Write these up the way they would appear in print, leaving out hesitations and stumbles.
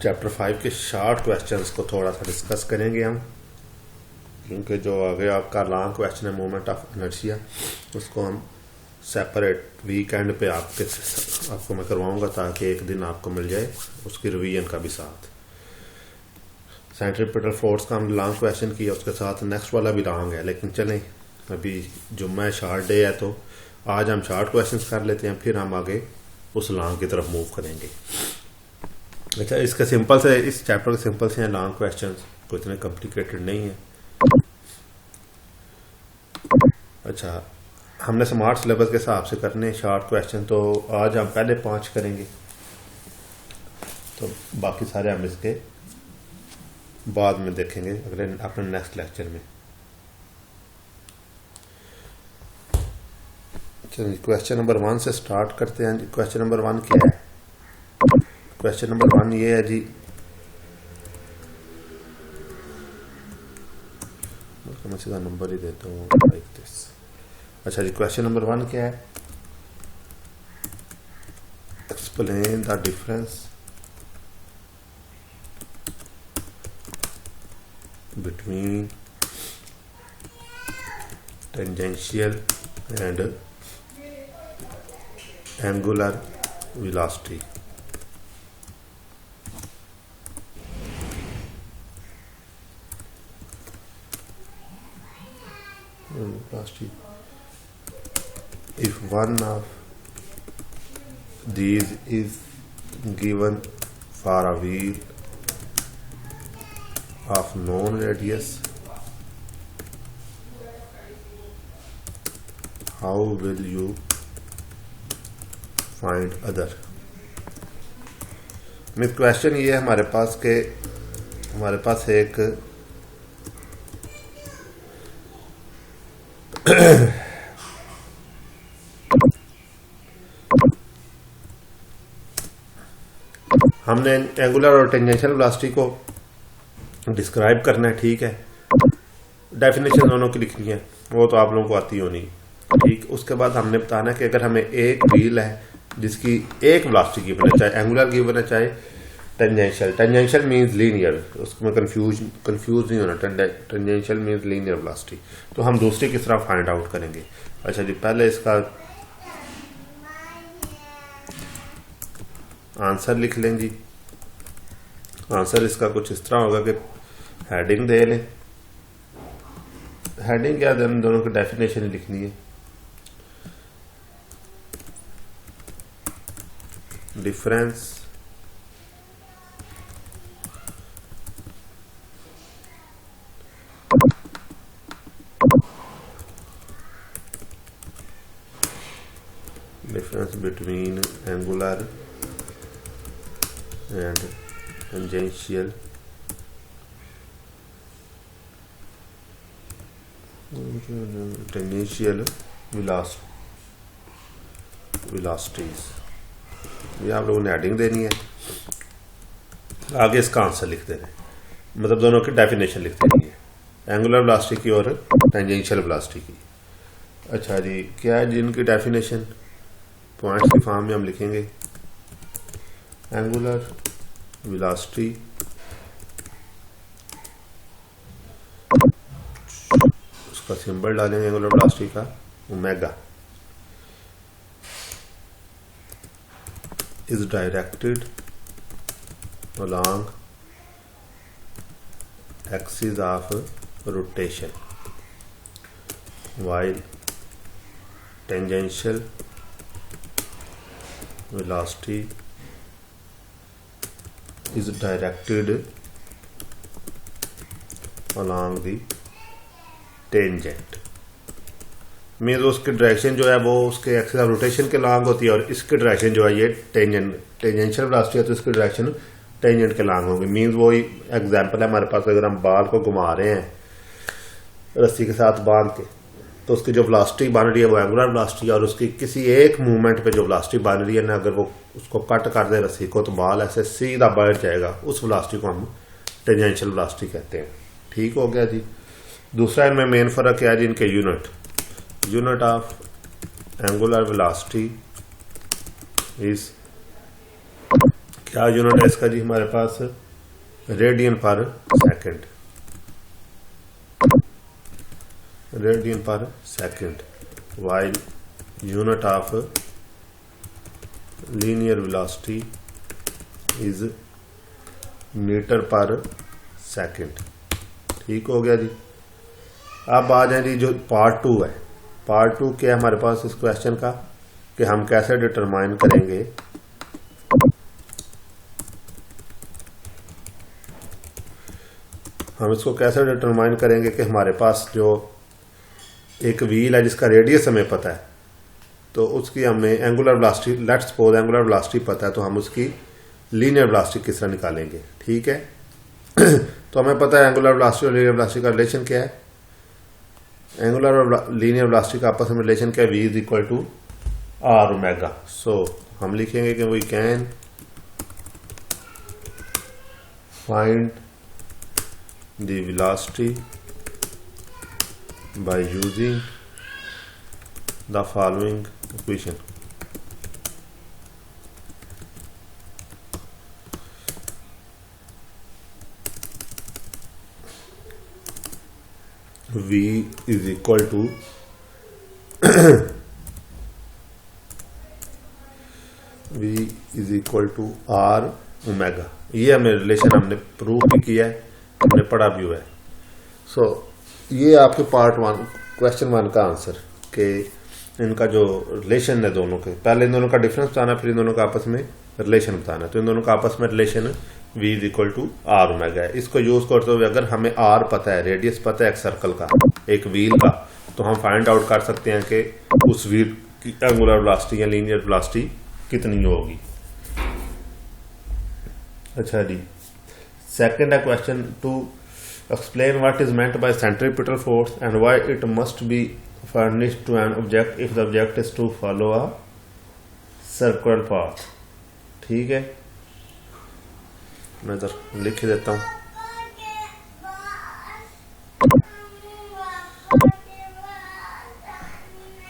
Chapter 5 के short questions को थोड़ा सा डिस्कस करेंगे हम, क्योंकि जो आगे आपका लॉन्ग क्वेश्चन है मोमेंट ऑफ इनर्शिया, उसको हम सेपरेट वीकेंड पे आपको मैं करवाऊंगा ताकि एक दिन आपको मिल जाए उसकी रिवीजन का भी साथ। सेंट्रीपिटल फोर्स का हम लॉन्ग क्वेश्चन किया, उसके साथ नेक्स्ट वाला भी लॉन्ग है, लेकिन चलें अभी जुम्मा शॉर्ट डे है तो आज हम शॉर्ट क्वेश्चंस कर लेते हैं, फिर हम आगे उस लॉन्ग की तरफ मूव करेंगे। अच्छा, इसके सिंपल से, इस चैप्टर के सिंपल से हैं लॉन्ग क्वेश्चंस, कोई इतने कॉम्प्लिकेटेड नहीं है। अच्छा, हमने स्मार्ट सिलेबस के हिसाब से करने शॉर्ट क्वेश्चन, तो आज हम पहले 5 करेंगे, तो बाकी सारे हम इसके बाद में देखेंगे अगले अपने नेक्स्ट लेक्चर में। चलिए क्वेश्चन नंबर 1 से स्टार्ट करते हैं। क्वेश्चन नंबर 1 क्या है? क्वेश्चन नंबर 1 ये है जी, मैं सीधा नंबर ही देता हूँ लाइक दिस। अच्छा जी, क्वेश्चन नंबर 1 क्या है? Explain the difference between tangential and angular velocity. If one of these is given for a wheel of known radius, how will you find other? Miss question ये है हमारे पास के हमारे पास एक हमने एंगुलर और टेंजेंशियल वेलोसिटी को डिस्क्राइब करना है, ठीक है। डेफिनेशन दोनों की लिखनी है, वो तो आप लोगों को आती होनी, ठीक। उसके बाद हमने बताना कि अगर हमें एक व्हील है जिसकी एक वेलोसिटी गिवन है, चाहे एंगुलर गिवन है चाहे टेंजेंशियल मींस लीनियर, उसमें कंफ्यूज नहीं होना, टेंजेंशियल मींस लीनियर वेलोसिटी, तो हम दूसरी किस तरह फाइंड आउट करेंगे। अच्छा जी, पहले इसका आंसर लिख लें जी। आंसर इसका कुछ इस तरह होगा कि हेडिंग दे लें, हेडिंग क्या, दोनों की डेफिनेशन लिखनी है। Difference between angular and tangential velocities। ये आप लोगों ने हेडिंग देनी है, आगे इसका आंसर लिख देना है, मतलब दोनों की डेफिनेशन लिख देनी है, एंगुलर वेलोसिटी की और टेंजेंशियल वेलोसिटी की। अच्छा जी, क्या है जी इनकी डेफिनेशन? पॉइंट्स की फॉर्म में हम लिखेंगे एंगुलर वेलोसिटी उसका सिंबल डालेंगे एंगुलर वेलोसिटी का omega, is directed along axis of rotation, while tangential velocity is directed along the tangent। Means उसकी डायरेक्शन जो है वो उसके एक्सिस ऑफ रोटेशन के लॉन्ग होती है, और इसकी डायरेक्शन जो है ये टेंजेंशियल वेलोसिटी है तो इसकी डायरेक्शन टेंजेंट के लॉन्ग होगी। मीन्स वही एग्जांपल है हमारे पास, अगर हम बाल को घुमा रहे हैं रस्सी के साथ बांध के, तो उसकी जो वेलोसिटी बन रही है वो एंगुलर वेलोसिटी, और उसकी किसी एक मूवमेंट पे जो वेलोसिटी बन रही है ना, अगर वो उसको कट कर दे रस्सी को तो बाल ऐसे सीधा बैठ जाएगा, उस वेलोसिटी को हम टेंजेंशियल वेलोसिटी कहते हैं। ठीक हो गया जी। दूसरा इनमें मेन फर्क क्या है जी, इनके unit of angular velocity is, क्या यूनिट है इसका जी हमारे पास? Radian per second, radian per second, while unit of linear velocity is metre per second. ठीक हो गया जी। अब आ जाए जी जो पार्ट 2 है। पार्ट 2 क्या है हमारे पास इस क्वेश्चन का कि हम कैसे डिटरमाइन करेंगे हम इसको कैसे डिटरमाइन करेंगे कि हमारे पास जो एक व्हील है जिसका रेडियस हमें पता है, तो उसकी हमें angular velocity, let's suppose angular velocity पता है, तो हम उसकी लीनियर वेलोसिटी किस तरह निकालेंगे। ठीक है तो हमें पता है एंगुलर वेलोसिटी और लीनियर वेलोसिटी का रिलेशन क्या है। एंगुलर और लीनियर वेलोसिटी का आपस में रिलेशन क्या है? v is equal to are omega. So हम लिखेंगे कि we can find the velocity by using the following equation. v is equal to v is equal to are omega. ये हमें रिलेशन हमने प्रूव भी किया है, हमने पढ़ा भी हुआ है। सो ये आपके पार्ट 1 क्वेश्चन 1 का आंसर कि इनका जो रिलेशन है दोनों के, पहले इन दोनों का डिफरेंस बताना, फिर इन दोनों का आपस में रिलेशन बताना। तो इन दोनों का आपस में relation v is equal to are omega है। इसको यूज करते हुए अगर हमें r पता है, रेडियस पता है एक सर्कल का, एक व्हील का, तो हम फाइंड आउट कर सकते हैं कि उस व्हील की एंगुलर वेलोसिटी या लीनियर वेलोसिटी कितनी होगी। अच्छा जी, सेकंड है question 2, explain what is meant bye centripetal force and why it must be furnished to an object if the object is to follow a circular path। ठीक है, मैं इधर लिख देता हूं।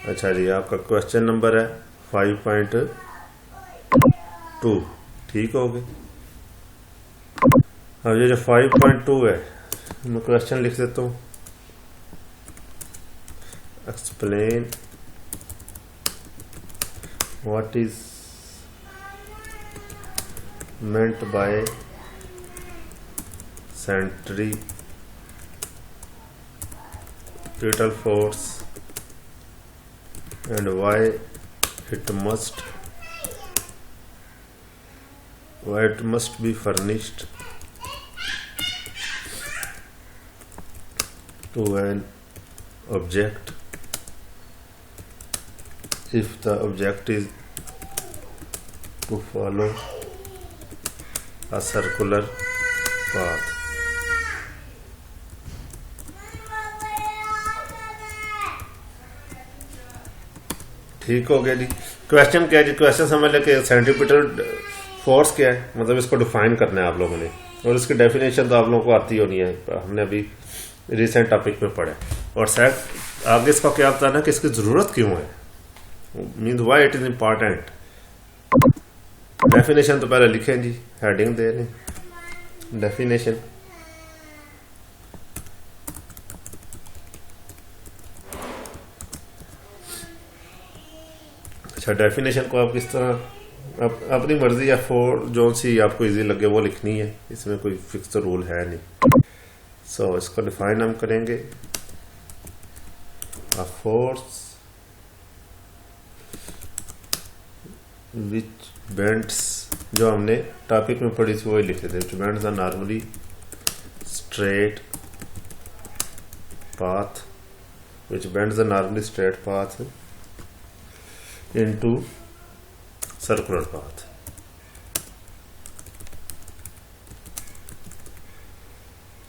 अच्छा जी, आपका क्वेश्चन नंबर है 5.2। ठीक हो गया। अब ये जो 5.2 है मैं क्वेश्चन लिख देता हूं। Explain what is meant by centripetal force and why it must be furnished to an object if the object is to follow a circular path। ठीक हो गया जी। क्वेश्चन क्या है जी? क्वेश्चन समझ ले कि सेंट्रीपिटल फोर्स क्या है, मतलब इसको डिफाइन करना है आप लोगों ने, और इसकी डेफिनेशन तो आप लोगों को आती होनी है, हमने अभी रिसेंट टॉपिक में पढ़ा। और सेट आगे इसका क्या बताना कि इसकी जरूरत क्यों है, means why it is important. Definition तो पहले लिखें जी, हेडिंग दे रहे डेफिनेशन। अच्छा, डेफिनेशन को आप किस तरह अपनी मर्जी या फोर जो सी आपको इजी लगे वो लिखनी है, इसमें कोई फिक्स रूल है नहीं। सो इसको डिफाइन हम करेंगे, अ फोर्स विच बेंड्स, जो हमने टॉपिक में पढ़ी थी वही लिखे थे, which bends are normally straight path, which bends are normally straight path into circular path।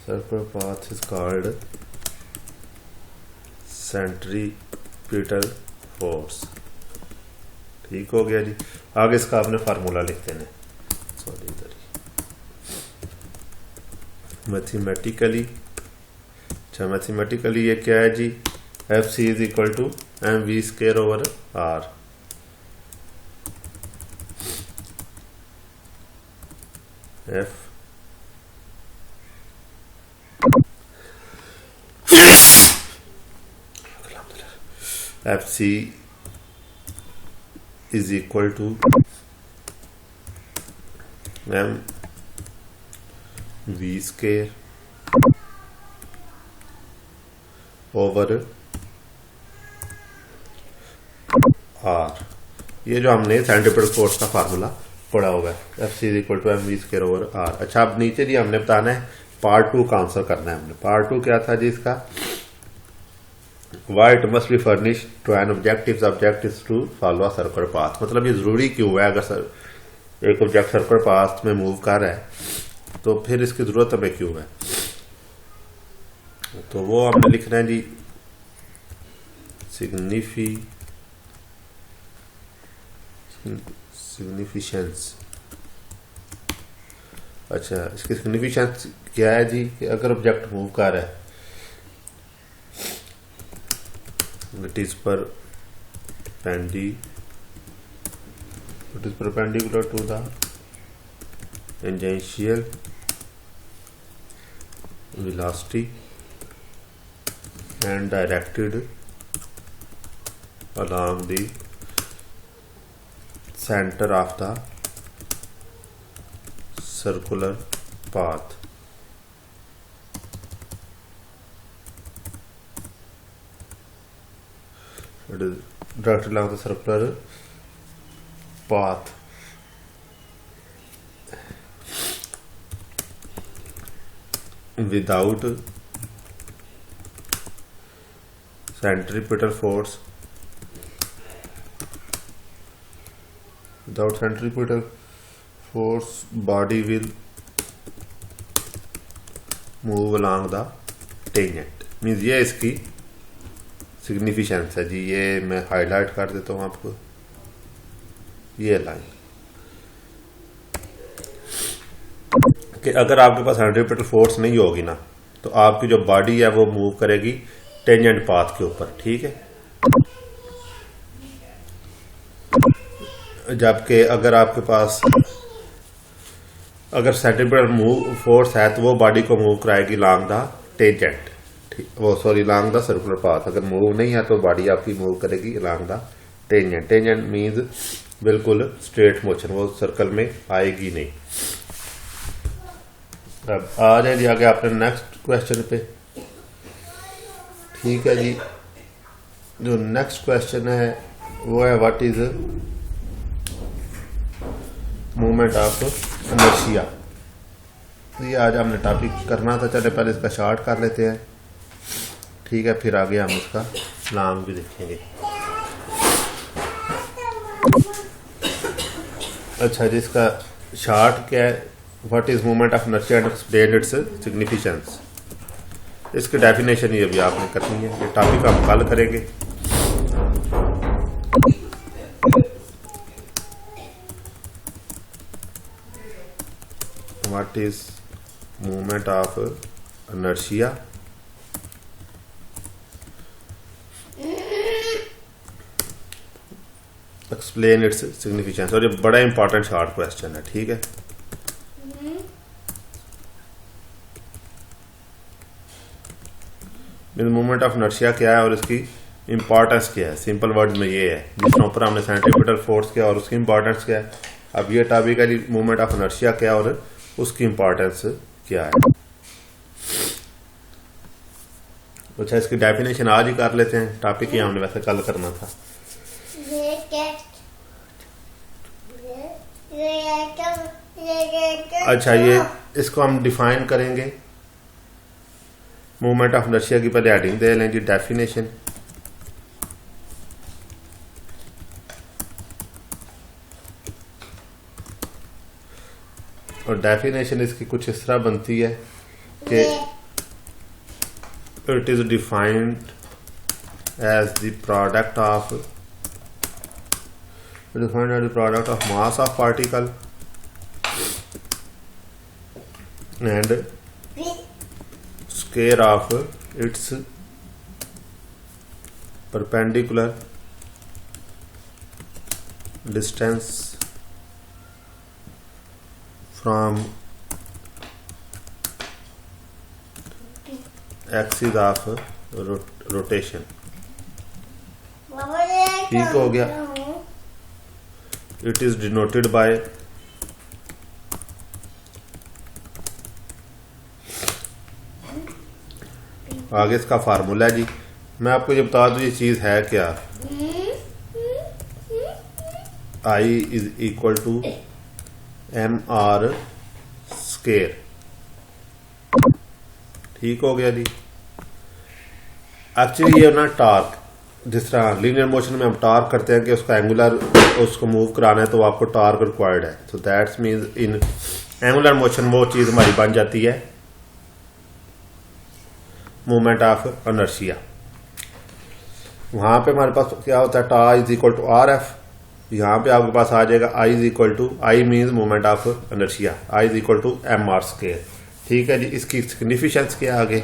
Circular path is called centripetal force। ठीक हो गया जी। आगे इसका आपने फार्मूला लिख देना, सॉरी इधर मैथमेटिकली। अच्छा, मैथमेटिकली ये क्या है जी? F C is equal to M V square over R. F C is equal to M we square over R. ये जो हमने सेंट्रीपिटल फोर्स का फार्मूला पढ़ा हुआ है, f C is equal to M we square over r. अच्छा, अब नीचे जी हमने बताना है पार्ट 2 का आंसर करना है हमने। पार्ट 2 क्या था जी इसका? Why it must be furnished to an object if the object is to follow a circular path। मतलब ये जरूरी क्यों है? अगर एक ऑब्जेक्ट सर्कुलर पाथ में मूव कर रहा है तो फिर इसकी जरूरत हमें क्यों है? तो वो हमने लिखना है जी सिग्निफिकेंस। अच्छा, इसकी सिग्निफिकेंस क्या है जी? कि अगर ऑब्जेक्ट मूव कर रहा है, it is perpendicular to the tangential velocity and directed along the center of the circular path। It is directed along the circular path without centripetal force। Without centripetal force, body will move along the tangent। Means ये इसकी significance है जी। ये मैं highlight कर देता हूं आपको, ये लाइन कि अगर आपके पास सेंट्रीपिटल फोर्स नहीं होगी ना तो आपकी जो बॉडी है वो मूव करेगी टेंजेंट पाथ के ऊपर, ठीक है। जबकि अगर आपके पास अगर सेंट्रीपिटल फोर्स है तो वो बॉडी को मूव कराएगी लॉन्ग द टेंजेंट, वो sorry long the circular path. अगर मूव नहीं है तो बॉडी आपकी मूव करेगी long the tangent. Tangent means बिल्कुल स्ट्रेट मोशन, वो सर्कल में आएगी नहीं। अब आ जाए जी आगे आपने नेक्स्ट क्वेश्चन पे, ठीक है जी। जो नेक्स्ट क्वेश्चन है वो है what is movement of inertia. तो ये आज हमने टॉपिक करना था, चले पहले इसका शॉर्ट कर लेते हैं, ठीक है, फिर आगे हम इसका लॉन्ग भी देखेंगे। अच्छा जी, इसका शॉर्ट क्या है? What is movement of inertia and explain its significance. इसकी डेफिनेशन ये अभी आपने करनी है, ये टॉपिक हम कल करेंगे। What is movement of inertia explain its significance. और ये बड़ा इंपॉर्टेंट शॉर्ट क्वेश्चन है, ठीक है। मूवमेंट ऑफ इनर्शिया क्या है और इसकी इंपॉर्टेंस क्या है? सिंपल वर्ड में ये है, जिसके ऊपर हमने सेंट्रीपिटल फोर्स किया और उसकी इंपॉर्टेंस क्या है। अब ये टॉपिक है मूवमेंट ऑफ इनर्शिया क्या और उसकी इंपॉर्टेंस क्या है। अच्छा, इसकी डेफिनेशन आज ही कर लेते हैं, टॉपिक ही हमने वैसे कल करना था। अच्छा, ये इसको हम डिफाइन करेंगे। मूवमेंट ऑफ इनर्शिया की पहले हेडिंग दे लें जी, डेफिनेशन। और डेफिनेशन इसकी कुछ इस तरह बनती है कि it is defined as the product of mass of particle and square of its perpendicular distance from axis of rotation. ठीक हो गया। इट इज डिनोटेड बाय आगे इसका फार्मूला है जी। मैं आपको ये बता दूं ये चीज है क्या। I is equal to M r square. ठीक हो गया जी। एक्चुअली ये ना टार्क, जिस तरह लीनियर मोशन में हम टार्क करते हैं कि उसका एंगुलर उसको मूव कराना है तो आपको टार्क रिक्वायर्ड है। तो that's means in angular motion वो चीज हमारी बन जाती है मोमेंट ऑफ इनर्शिया। वहां पे हमारे पास क्या होता है, tau is equal to R F. यहाँ पे आपके पास आ जाएगा I is equal to, I means moment of inertia, I is equal to M R square. ठीक है जी। इसकी सिग्निफिकेंस क्या है आगे,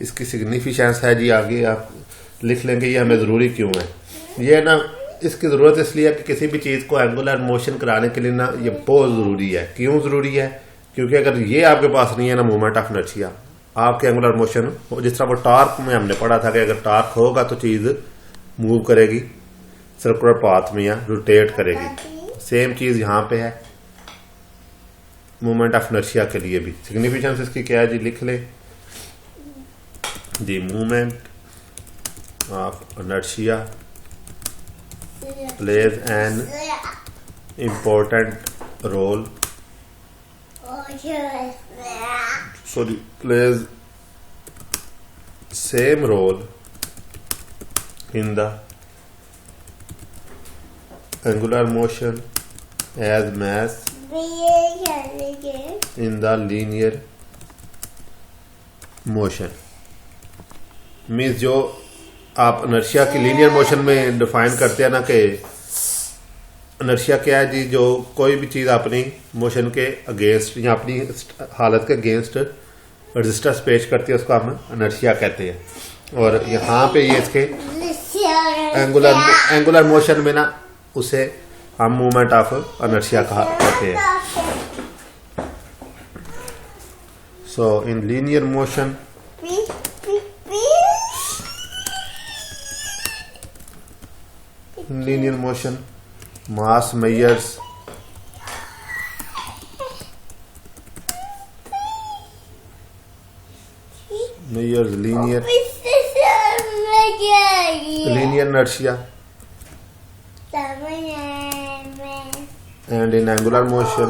इसकी सिग्निफिकेंस है जी, आगे आप लिख लेंगे ये हमें जरूरी क्यों है। ये ना इसकी जरूरत इसलिए है कि किसी भी चीज को एंगुलर मोशन कराने के लिए ना ये बहुत जरूरी है। क्यों जरूरी है, क्योंकि अगर ये आपके पास नहीं है ना मोमेंट ऑफ इनर्शिया, आपके एंगुलर मोशन जिस तरह वो टार्क में हमने पढ़ा था कि अगर टार्क होगा तो चीज मूव करेगी सर्कुलर पाथ में या रोटेट करेगी। सेम चीज यहां पे है मोमेंट ऑफ इनर्शिया के लिए भी। सिग्निफिकेंस इसकी क्या है जी, लिख ले the moment of inertia plays an important role, plays same role in the angular motion as mass in the linear motion। Means जो आप इनर्शिया की लीनियर मोशन में डिफाइन करते हैं ना कि इनर्शिया क्या है जी, जो कोई भी चीज अपनी मोशन के अगेंस्ट या अपनी हालत के अगेंस्ट रेजिस्टेंस पेश करती है उसको हम इनर्शिया कहते हैं। और यहाँ पे ये इसके एंगुलर मोशन में ना उसे हम मूवमेंट ऑफ इनर्शिया कहते हैं। So in linear motion linear motion mass measures linear inertia and in angular motion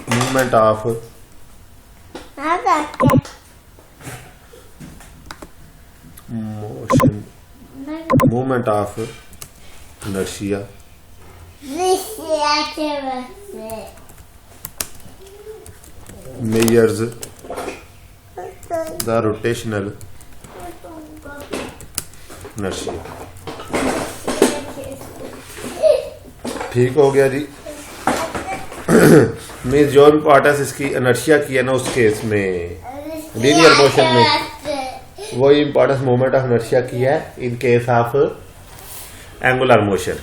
movement of movement of inertia measures the rotational inertia। ठीक हो गया जी। मीन्स जो इम्पोर्टेंस इसकी इनर्शिया की है ना उस केस में लीनियर मोशन में वही इंपॉर्टेंस मोमेंट ऑफ इनर्शिया की है in case of angular motion.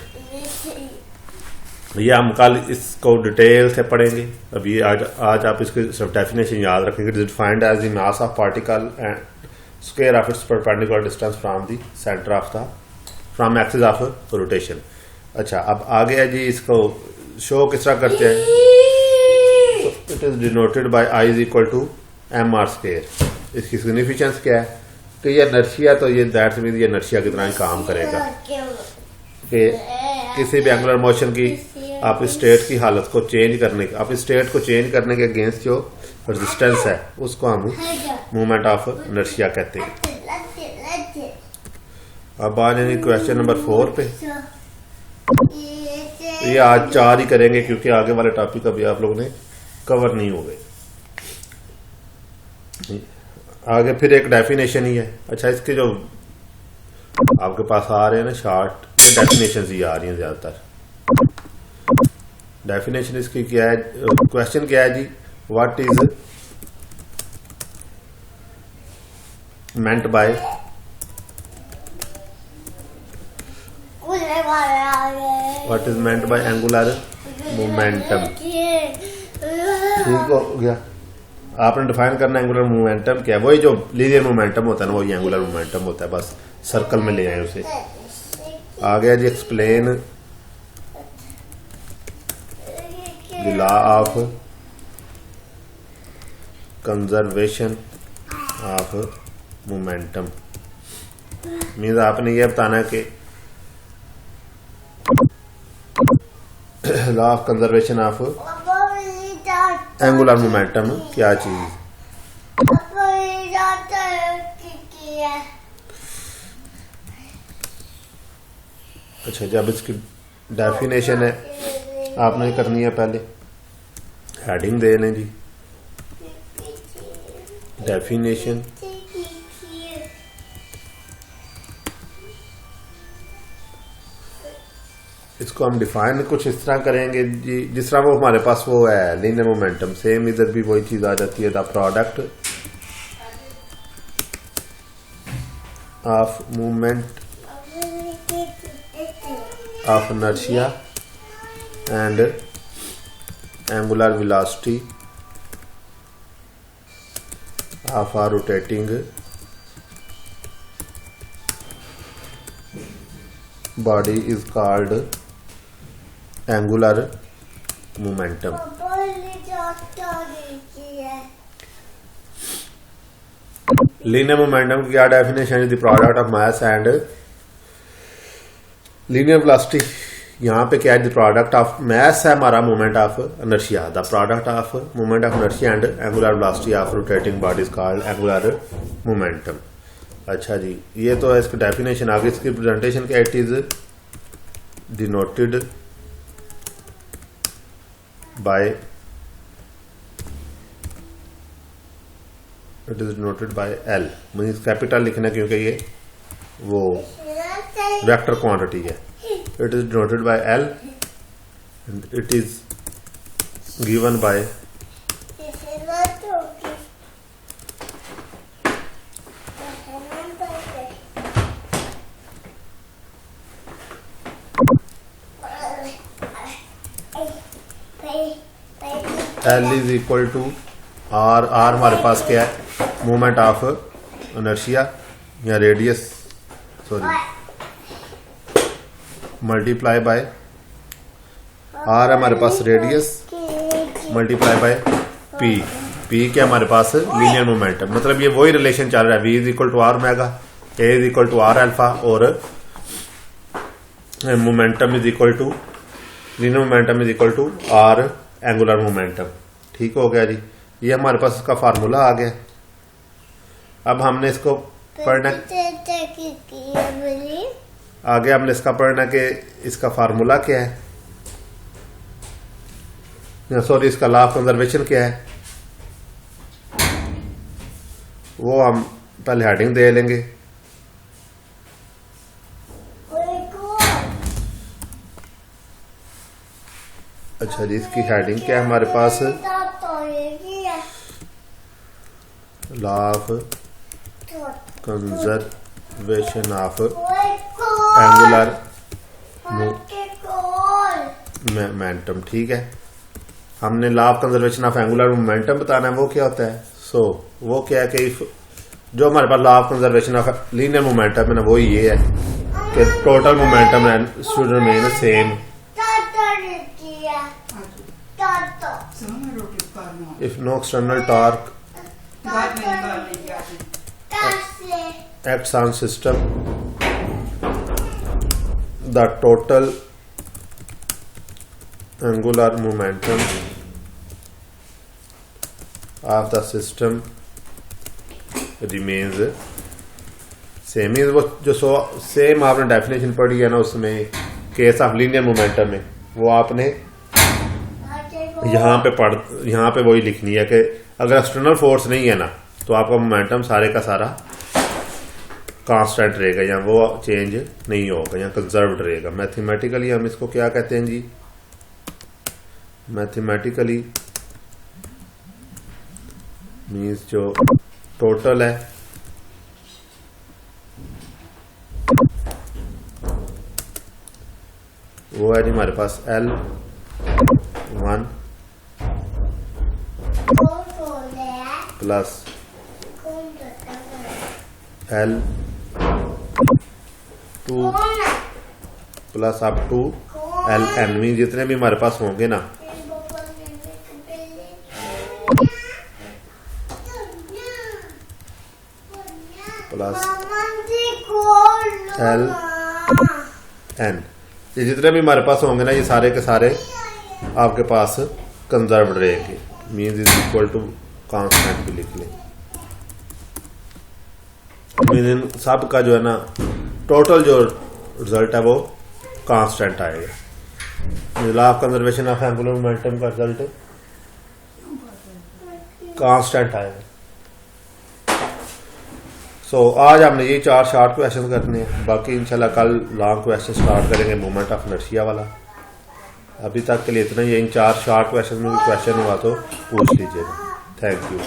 ये हम कल इसको डिटेल से पढ़ेंगे। अभी आज आप इसकी सिर्फ डेफिनेशन याद रखेंगे। It is defined as the mass of particle and square of its perpendicular distance from the centre of the from axis of rotation. अच्छा, अब आगे है जी, इसको शो किस तरह करते हैं। It is denoted by I is equal to M R square. इसकी सिग्निफिकेंस क्या है कि ये इनर्शिया, तो ये दैट मींस ये इनर्शिया की तरह ही काम करेगा कि किसी भी एंगुलर मोशन की आप स्टेट की हालत को चेंज करने के, आप स्टेट को चेंज करने के अगेंस्ट जो रेजिस्टेंस है उसको हम मूवमेंट ऑफ इनर्शिया कहते हैं। अब आ जाएंगे क्वेश्चन नंबर 4 पे। ये आज 4 ही करेंगे क्योंकि आगे वाले टॉपिक अभी आप लोगों ने कवर नहीं हो गए। आगे फिर एक डेफिनेशन ही है। अच्छा, इसके जो आपके पास आ रहे हैं ना शार्ट डेफिनेशन ही आ रही हैं ज्यादातर। डेफिनेशन इसकी क्या है, क्वेश्चन क्या है जी, what is meant by what is meant by angular momentum. ठीक हो गया। आपने डिफाइन करना एंगुलर मोमेंटम क्या है, वही जो लीनियर मोमेंटम होता है ना वही एंगुलर मोमेंटम होता है, बस सर्कल में ले आए उसे। आ गया जी explain the law of conservation of momentum. Means आपने ये बताना है कि law of conservation of angular momentum क्या चीज। अच्छा, जब इसकी डेफिनेशन है आपने करनी है, पहले हेडिंग दे लें जी, डेफिनेशन। इसको हम डिफाइन कुछ इस तरह करेंगे जी, जिस तरह वो हमारे पास वो है लीनियर मोमेंटम, सेम इधर भी वही चीज आ जाती है। The product of movement of inertia and angular velocity of a rotating body is called angular momentum। Linear momentum की क्या डेफिनेशन है? The product of mass and linear velocity. यहाँ पे क्या है? द प्रोडक्ट ऑफ मास है हमारा, moment of inertia. The product of moment of inertia and angular velocity of rotating body is called angular momentum. अच्छा जी, ये तो है इसकी डेफिनेशन। आगे इसकी प्रेजेंटेशन क्या? It is denoted by L. Means capital लिखना क्योंकि ये वो वेक्टर क्वांटिटी है। It is denoted by L and it is given by L is equal to R. R हमारे पास क्या है? मोमेंट ऑफ इनर्शिया या radius, sorry, multiply by R है हमारे पास radius, multiply by P. P क्या हमारे पास? Linear momentum. मतलब ये वही रिलेशन चल रहा है, V is equal to are omega, A is equal to R alpha, और momentum is equal to linear momentum is equal to R angular momentum. ठीक हो गया जी, ये हमारे पास इसका फार्मूला आ गया। अब हमने इसको पढ़ना, आगे हमने इसका पढ़ना कि इसका फार्मूला क्या है, सॉरी इसका लॉ ऑफ कंजर्वेशन क्या है, वो हम पहले हेडिंग दे लेंगे। अच्छा जी, इसकी हेडिंग क्या है हमारे पास? Law of conservation of angular momentum. ठीक है, हमने law of conservation of angular momentum बताना है। वो क्या होता है? वो क्या है कि जो हमारे पास law of conservation of linear momentum है ना, वो ये है कि total momentum should remain same if no external torque acts on system, the total angular momentum of the system remains same। वो जो सेम आपने डेफिनेशन पढ़ी है ना उसमें केस ऑफ लीनियर मोमेंटम में, वो आपने यहाँ पे वही लिखनी है कि अगर एक्सटर्नल फोर्स नहीं है ना तो आपका मोमेंटम सारे का सारा कांस्टेंट रहेगा, या वो चेंज नहीं होगा, या कंजर्व्ड रहेगा। मैथमेटिकली हम इसको क्या कहते हैं जी? मैथमेटिकली मीन्स जो टोटल है वो है जी हमारे पास L1 plus L2 plus up to LN, mean जितने भी हमारे पास होंगे ना, प्लस LN, ये जितने भी हमारे पास होंगे ना, ये सारे के सारे आपके पास कंजर्व्ड रहेंगे, mean is equal to constant भी लिख लें। मीन इन सब का जो है ना टोटल जो रिजल्ट है वो कांस्टेंट आएगा। Law of conservation of angular momentum का रिजल्ट कांस्टेंट आएगा। सो आज हमने ये 4 शॉर्ट क्वेश्चन करने हैं, बाकी इंशाल्लाह कल लॉन्ग क्वेश्चन स्टार्ट करेंगे मोमेंट ऑफ इनर्शिया वाला। अभी तक के लिए इतना ही। इन 4 शॉर्ट क्वेश्चन में भी क्वेश्चन हुआ तो पूछ लीजिएगा। Thank you.